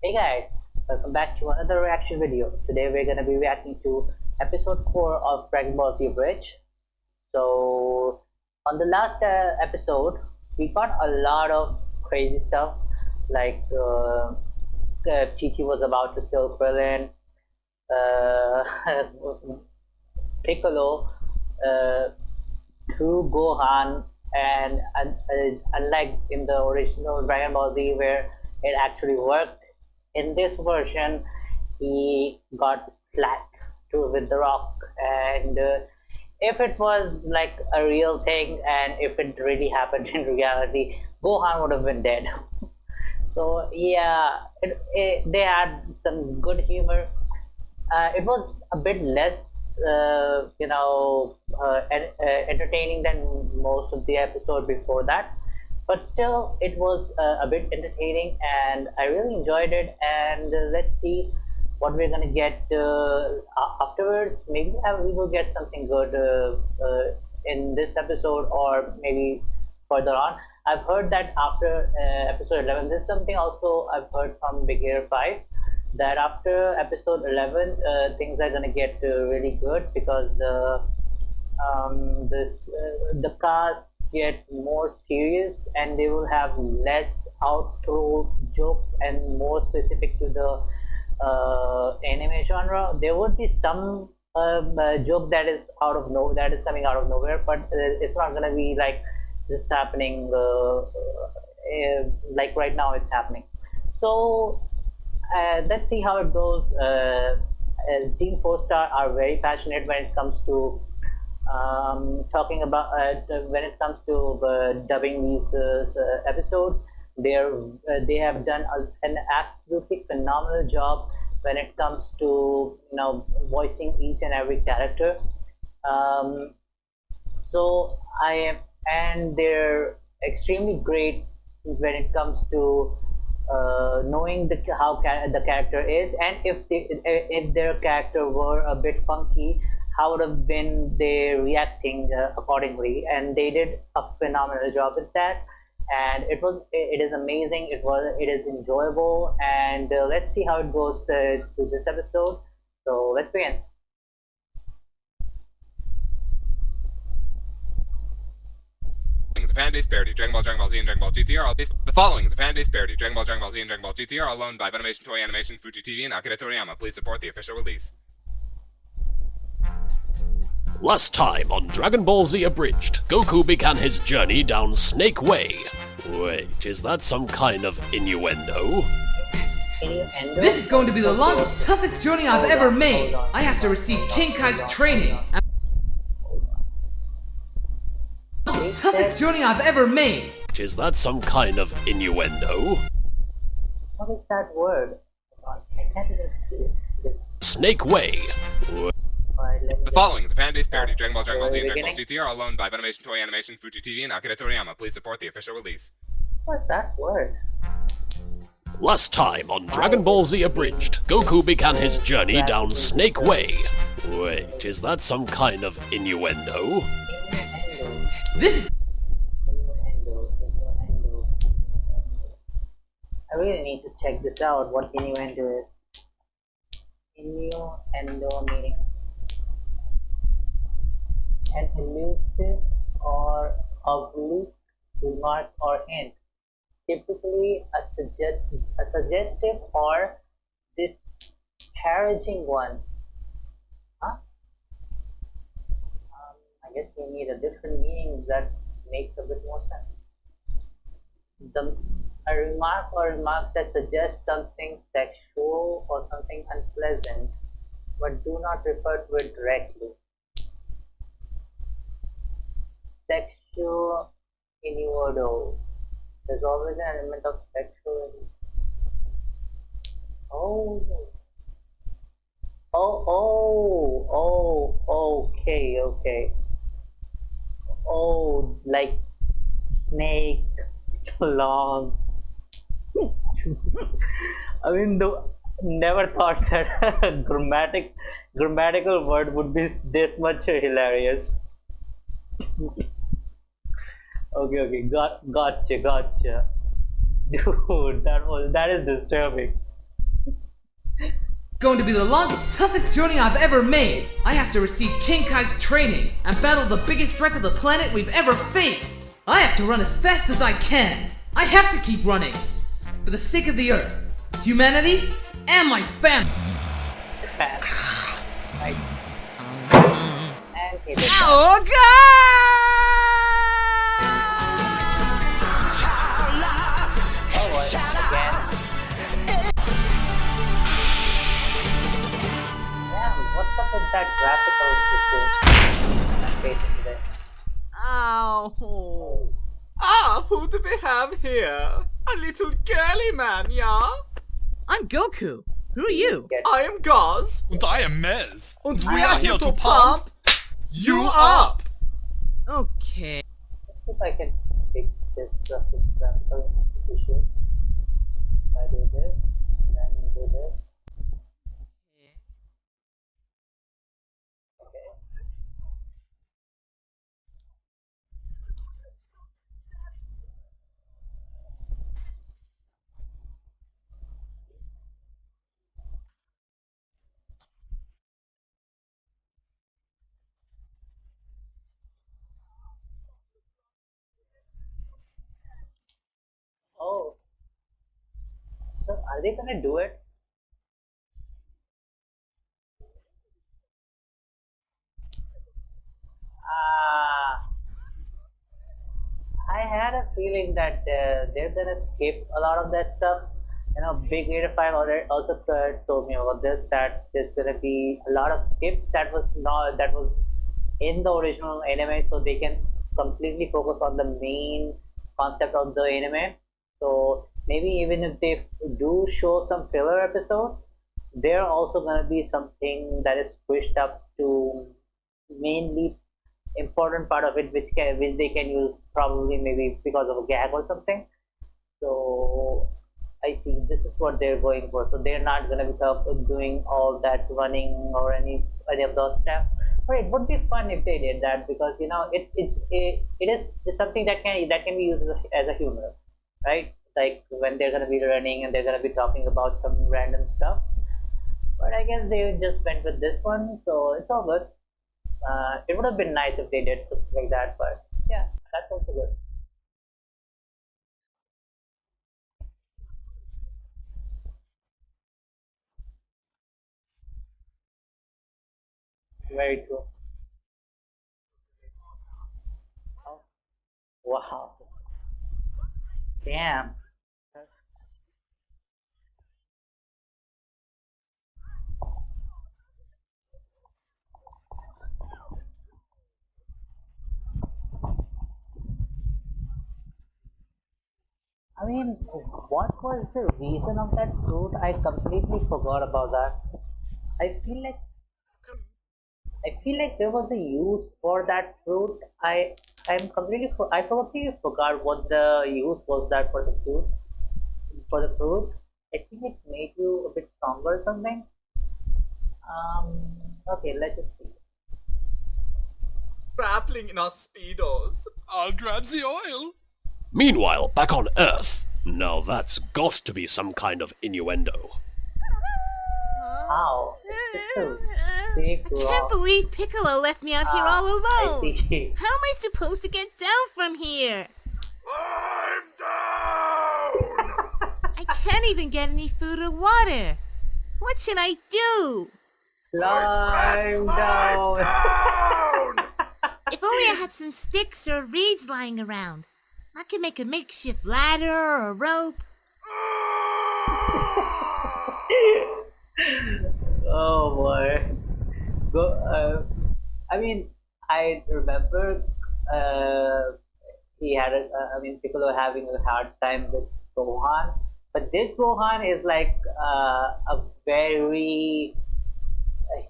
Hey guys, welcome back to another reaction video. Today we're gonna be reacting to episode 4 of Dragon Ball Z Abridged. So, on the last episode, we got a lot of crazy stuff like Chi was about to kill Krillin, uh, Piccolo uh, threw Gohan, and unlike in the original Dragon Ball Z where it actually worked, in this version he got slapped with the rock. And if it was like a real thing and if it really happened in reality, Gohan would have been dead. So yeah, they had some good humor. It was a bit less, entertaining than most of the episode before that, but still, it was a bit entertaining, and I really enjoyed it. And let's see what we're gonna get afterwards. Maybe we will get something good in this episode, or maybe further on. I've heard that after episode 11, this is something also I've heard from Big Air 5, that after episode 11 things are gonna get really good, because the cast get more serious and they will have less outro jokes and more specific to the anime genre. There would be some joke that is that is coming out of nowhere, but it's not gonna be like just happening like right now it's happening. So let's see how it goes. Team 4 Star are very passionate when it comes to talking about when it comes to dubbing these episodes. They have done an absolutely phenomenal job when it comes to voicing each and every character. Um, so I am, and they're extremely great when it comes to knowing the character is, and if their character were a bit funky, how would have been they reacting accordingly. And they did a phenomenal job with that, and it is amazing. It is enjoyable, and let's see how it goes to this episode. So let's begin. The fan base parody, Dragon Ball Z, and Dragon Ball GT are all based. The following is a fan base parody, Dragon Ball Z, and Dragon Ball GT are all owned by Funimation, Toei Animation, Fuji TV, and Akira Toriyama. Please support the official release. Last time on Dragon Ball Z Abridged, Goku began his journey down Snake Way. Wait, is that some kind of innuendo? This is going to be the longest, toughest journey I've ever made. I have to receive King Kai's training. Toughest journey I've ever made. Is that some kind of innuendo? What is that word? I can't even see it. Snake Way. The following is a fan base parody, Dragon Ball Z, and Dragon Ball GT are all owned by Funimation, Toei Animation, Fuji TV, and Akira Toriyama. Please support the official release. What's that word? Last time on Dragon Ball Z Abridged, Goku began his journey down Snake Way. Wait, is that some kind of innuendo? This is I really need to check this out, what innuendo is. Innuendo meaning an elusive or oblique remark or hint, typically a suggestive or disparaging one. Huh? I guess we need a different meaning that makes a bit more sense. A remark or remarks that suggest something sexual or something unpleasant, but do not refer to it directly. Sexual innuendo. There's always an element of sexual. Oh. Okay. Oh, like snake, long. I mean, never thought that a grammatical word would be this much hilarious. Okay, gotcha. Dude, that is disturbing. Going to be the longest, toughest journey I've ever made. I have to receive King Kai's training and battle the biggest threat to the planet we've ever faced. I have to run as fast as I can. I have to keep running. For the sake of the Earth, humanity, and my family. Right. And it is Oh God! oh, well, again. Damn, what's up with that graphical issue I'm facing today? Ow. Ah, who do we have here? A little girly man, yeah? I'm Goku. Who are you? Get I am Gauze, Und I am Mez. and I we am are here here to to pump you up! Okay. if I can fix this graphical issue. If I do this, and then do this. Okay. Oh, so are they gonna do it? Ah, I had a feeling that they're gonna skip a lot of that stuff. You know, Big 85 already also told me about this, that there's gonna be a lot of skips that was in the original anime, so they can completely focus on the main concept of the anime. So maybe even if they do show some filler episodes, there also gonna be something that is pushed up to mainly important part of it, which they can use probably maybe because of a gag or something. So I think this is what they're going for. So they're not gonna be doing all that running or any of those stuff. But it would be fun if they did that, because you know it is something that can be used as a humor, right? Like when they're gonna be running and they're gonna be talking about some random stuff. But I guess they just went with this one, so it's all good. It would have been nice if they did something like that, but yeah, that's also good. Very true. Oh, wow. Damn. I mean, what was the reason of that fruit? I completely forgot about that. I feel like I feel like there was a use for that fruit. I completely forgot what the use was that for the fruit. For the fruit, I think it made you a bit stronger or something. Okay, let's just see. Grappling in our speedos. I'll grab the oil. Meanwhile, back on Earth. Now that's got to be some kind of innuendo. How? It's a big I can't rock. believe Piccolo left me out here all I alone. see. How am I supposed to get down from here? I'm down! I can't even get any food or water. What should I do? Climb down. If only I had some sticks or reeds lying around. I could make a makeshift ladder or a rope. Oh boy. Go. I mean, I remember he had. Piccolo having a hard time with Gohan, but this Gohan is like a very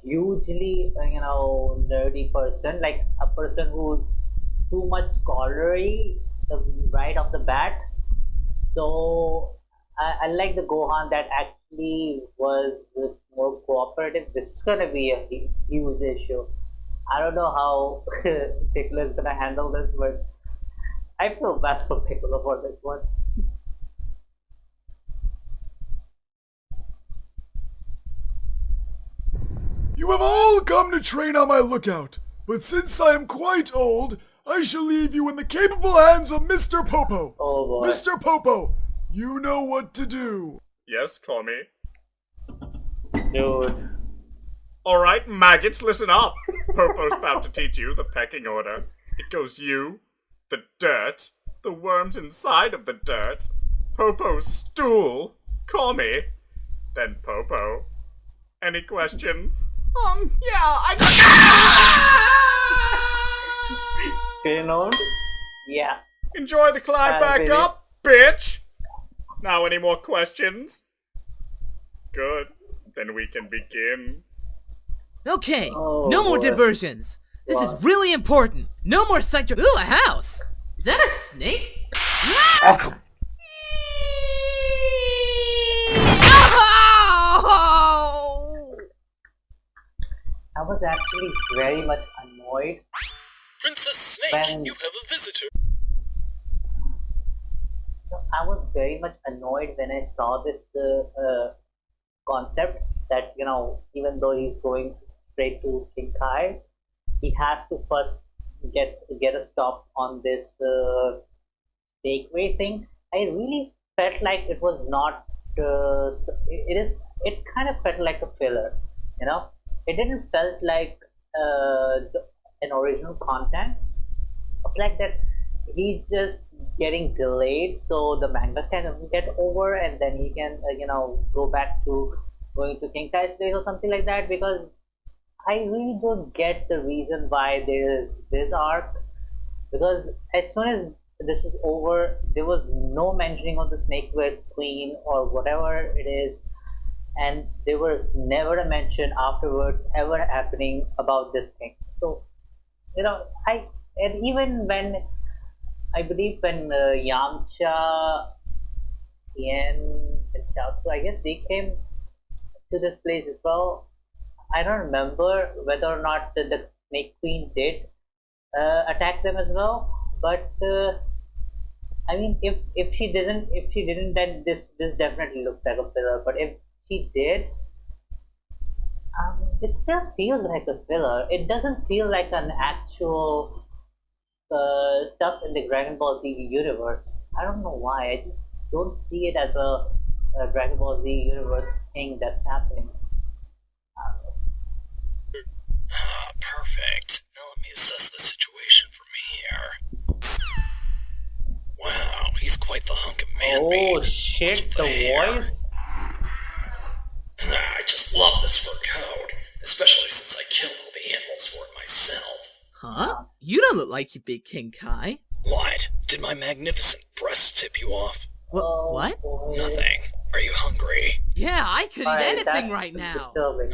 hugely, nerdy person, like a person who's too much scholarly right off the bat. So I like the Gohan that actually was more cooperative. This is gonna be a huge issue. I don't know how Piccolo is gonna handle this, but I feel bad for Piccolo for this one. You have all come to train on my lookout, but since I am quite old, I shall leave you in the capable hands of Mr. Popo. Oh boy. Mr. Popo, you know what to do. Yes, Tommy. Dude. Alright, maggots, listen up. Popo's about to teach you the pecking order. It goes you, the dirt, the worms inside of the dirt, Popo's stool, Tommy, then Popo. Any questions? Getting old? Yeah. Enjoy the climb back baby. up, bitch! Now, any more questions? Good. Then we can begin. Okay, Oh, no more boy. diversions. This Wow. is really important. No more sight. Ooh, a house. Is that a snake? Ow! I was actually very much annoyed. Princess Snake, When- you have a visitor. I was very much annoyed when I saw this concept that, even though he's going straight to King Kai, he has to first get a stop on this snakeway thing. I really felt like it was not. It kind of felt like a filler. It didn't felt like an original content. It's like that he's just getting delayed so the manga can get over and then he can go back to going to King Kai's place or something like that, because I really don't get the reason why there is this arc, because as soon as this is over there was no mentioning of the Snakeware Queen or whatever it is, and there was never a mention afterwards ever happening about this thing. So even when I believe when Yamcha, Tien, and Chaozu, I guess they came to this place as well. I don't remember whether or not the Snake Queen did attack them as well. But I mean, if she didn't, then this definitely looks like a filler. But if she did, it still feels like a filler. It doesn't feel like an actual stuff in the Dragon Ball Z universe. I don't know why. I just don't see it as a Dragon Ball Z universe thing that's happening. Perfect. Now let me assess the situation from here. Wow, he's quite the hunk of man Oh meat. shit! What's with The hair? voice. I just love this fur coat, especially since I killed all the animals for it myself. Huh? You don't look like you, big King Kai. What? Did my magnificent breasts tip you off? What? Boy. Nothing. Are you hungry? Yeah, I could eat Alright, anything that's right now. disturbing.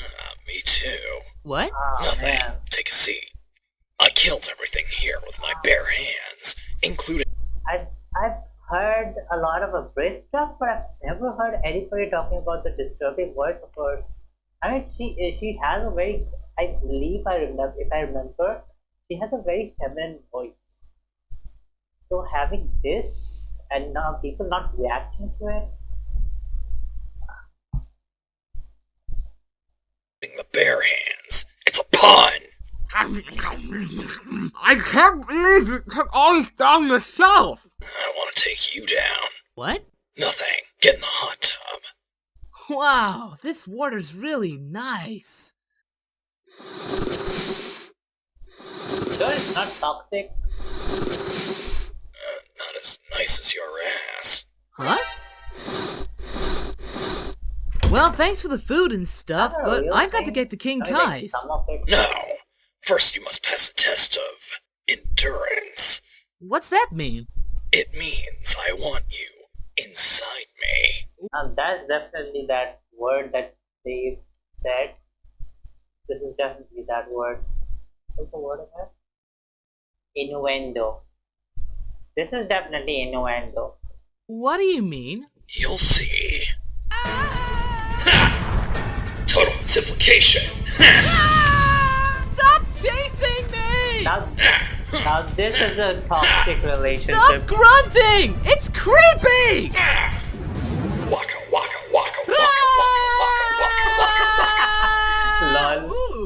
Me too. What? Ah, Nothing. man. Take a seat. I killed everything here with my bare hands, including... I've heard a lot of abridged stuff, but I've never heard anybody talking about the disturbing voice of her. I mean, she has a very, I believe if I remember, she has a very feminine voice. So having this and now people not reacting to it. the bare hands. It's a pun! I can't believe you took all this down yourself! I want to take you down. What? Nothing. Get in the hot tub. Wow, this water's really nice. Sure, it's not toxic. Not as nice as your ass. Huh? Well, thanks for the food and stuff, Not a but real I've got to thing. get to King I mean, like, Kai's. some of it. No. First you must pass a test of endurance. What's that mean? It means I want you inside me. That's definitely that word that they said. This is definitely that word. What's the word again? Innuendo. This is definitely innuendo. What do you mean? You'll see. Ha! Total simplification. Stop chasing me! Now this is a toxic relationship. Stop grunting! It's creepy! Waka waka waka waka waka waka waka waka waka. Lol. Ooh.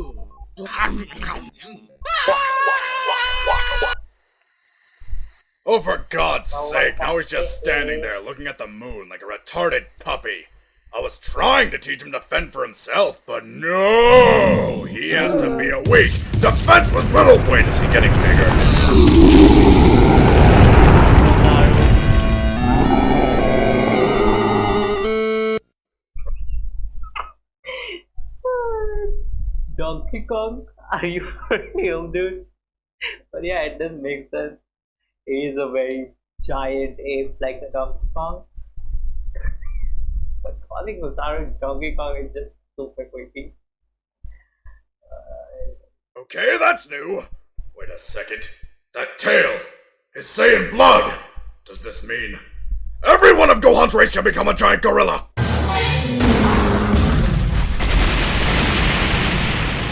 Oh, for God's Oh, sake, what now he's the- just standing there looking at the moon like a retarded puppy. I was trying to teach him to fend for himself, but no! He has to be a weak, defenseless little wait. Is he getting bigger? Donkey Kong? Are you for real, dude? But yeah, it does make sense. He is a very giant ape like a Donkey Kong. But calling Osaru Donkey Kong is just super creepy. Okay, that's new. Wait a second. That tail is saying blood. Does this mean every one of Gohan's race can become a giant gorilla?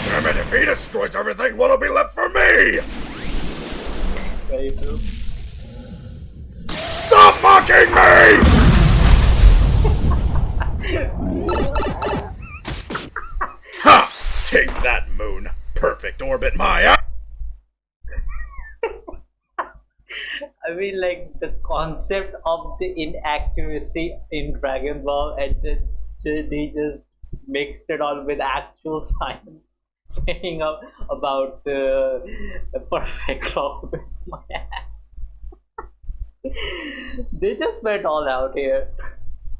Damn it, if he destroys everything, what'll be left for me? Very true. Stop mocking me! Ha! Take that, moon. Perfect orbit, my ass. I mean, like the concept of the inaccuracy in Dragon Ball, and then they just mixed it all with actual science, saying about the perfect orbit. My ass. They just went all out here.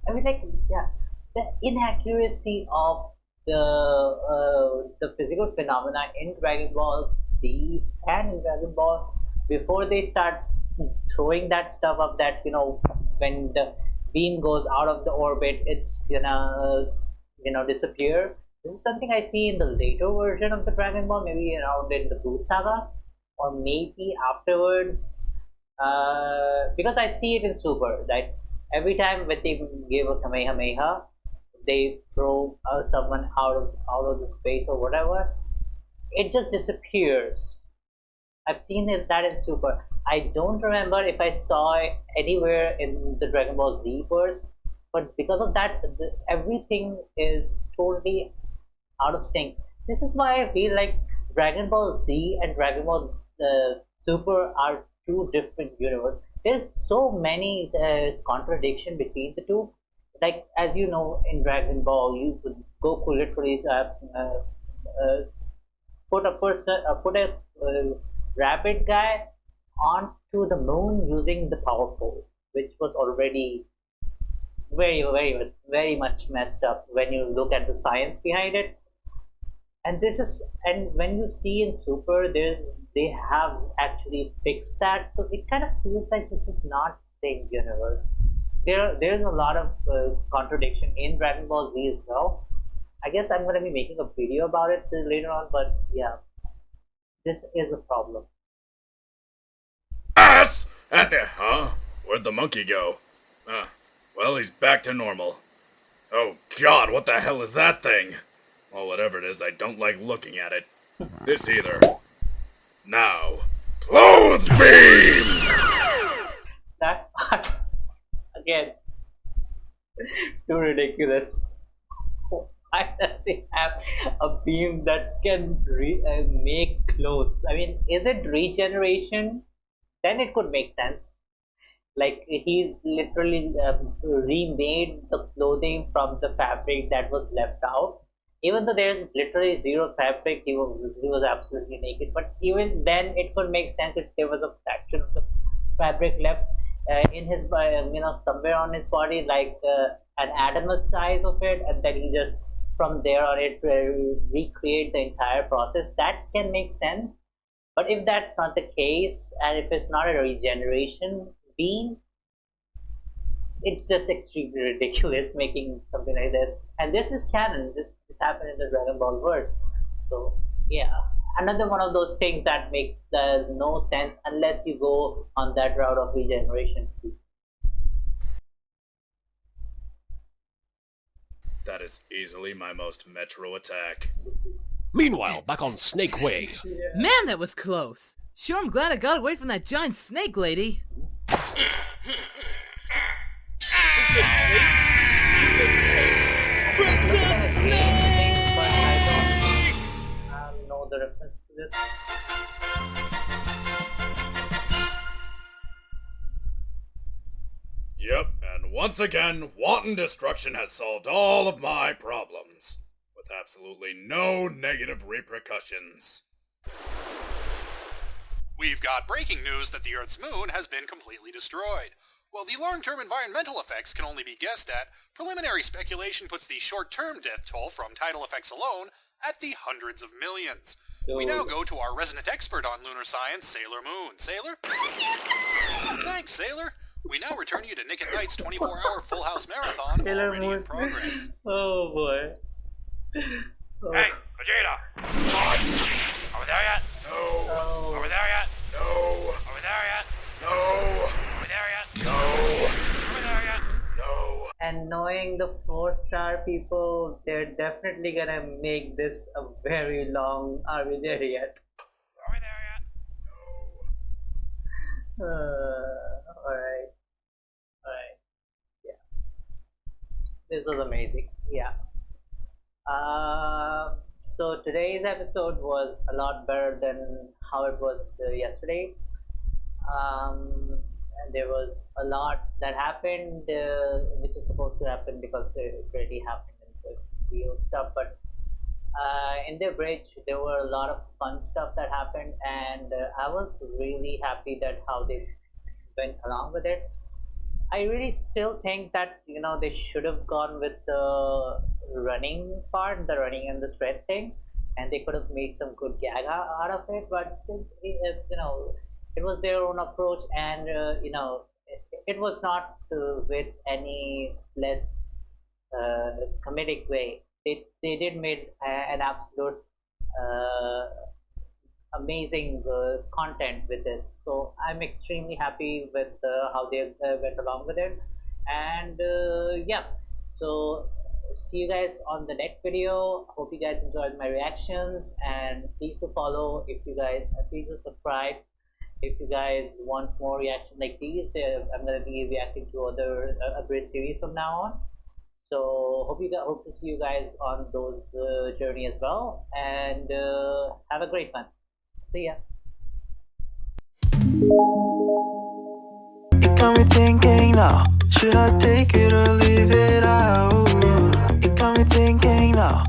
I mean, like, yeah, the inaccuracy of the physical phenomena in Dragon Ball Z and in Dragon Ball before they start throwing that stuff up, that when the beam goes out of the orbit, it's gonna disappear. This is something I see in the later version of the Dragon Ball, maybe around in the Buu Saga, or maybe afterwards, because I see it in Super. Like every time when they give a Kamehameha, they throw someone out of the space or whatever, it just disappears. I've seen that in Super. I don't remember if I saw it anywhere in the Dragon Ball Z verse, but because of that, everything is totally out of sync. This is why I feel like Dragon Ball Z and Dragon Ball Super are two different universes. There's so many contradiction between the two. Like, as you know, in Dragon Ball, Goku literally put a rabbit guy onto the moon using the power pole, which was already very much messed up when you look at the science behind it. And when you see in Super, they have actually fixed that, so it kind of feels like this is not the same universe. There's a lot of contradiction in Dragon Ball Z as well. I guess I'm gonna be making a video about it later on, but yeah, this is a problem. Ass! Huh? Where'd the monkey go? Well, he's back to normal. Oh God, what the hell is that thing? Well, whatever it is, I don't like looking at it. This either. Now, clothes beam! That part, again, too ridiculous. Why does it have a beam that can make clothes? I mean, is it regeneration? Then it could make sense. Like, he literally remade the clothing from the fabric that was left out. Even though there's literally zero fabric, he was absolutely naked. But even then, it could make sense if there was a fraction of the fabric left in his, somewhere on his body, like an atom size of it, and then he just from there on it recreate the entire process. That can make sense. But if that's not the case, and if it's not a regeneration beam, it's just extremely ridiculous making something like this. And this is canon. This happened in the Dragon Ball verse. So yeah, another one of those things that makes no sense unless you go on that route of regeneration. That is easily my most metro attack. Meanwhile, back on Snake Way. Man, that was close. Sure, I'm glad I got away from that giant snake lady. Princess Snake! But I don't know the reference to this. Once again, wanton destruction has solved all of my problems, with absolutely no negative repercussions. We've got breaking news that the Earth's moon has been completely destroyed. While the long-term environmental effects can only be guessed at, preliminary speculation puts the short-term death toll from tidal effects alone at the hundreds of millions. We now go to our resident expert on lunar science, Sailor Moon. Sailor? Thanks, Sailor. We now return you to Nick at Night's 24-hour Full House Marathon, already in progress. Oh boy. Oh. Hey, Vegeta! What? Over there yet? No. Oh. Over there yet? No! Over there yet? No! Over there yet? No! Over there yet? No! And knowing the 4-star people, they're definitely gonna make this a very long Are We There Yet? Over there yet? Alright. Yeah. This was amazing. Yeah. So today's episode was a lot better than how it was yesterday. And there was a lot that happened, which is supposed to happen because it really happened in the real stuff. But in the bridge, there were a lot of fun stuff that happened, and I was really happy that how they went along with it. I really still think that they should have gone with the running part, the running and the strength thing, and they could have made some good gag out of it. But it was their own approach, and it was not with any less comedic way. They did made an absolute amazing content with this, so I'm extremely happy with how they went along with it. And yeah, so see you guys on the next video. Hope you guys enjoyed my reactions, and please do follow if you guys, please do subscribe if you guys want more reaction like these. I'm going to be reacting to other Abridged series from now on. So hope to see you guys on those journey as well, and have a great one. See ya. It got me thinking now, should I take it or leave it out? It got me thinking now,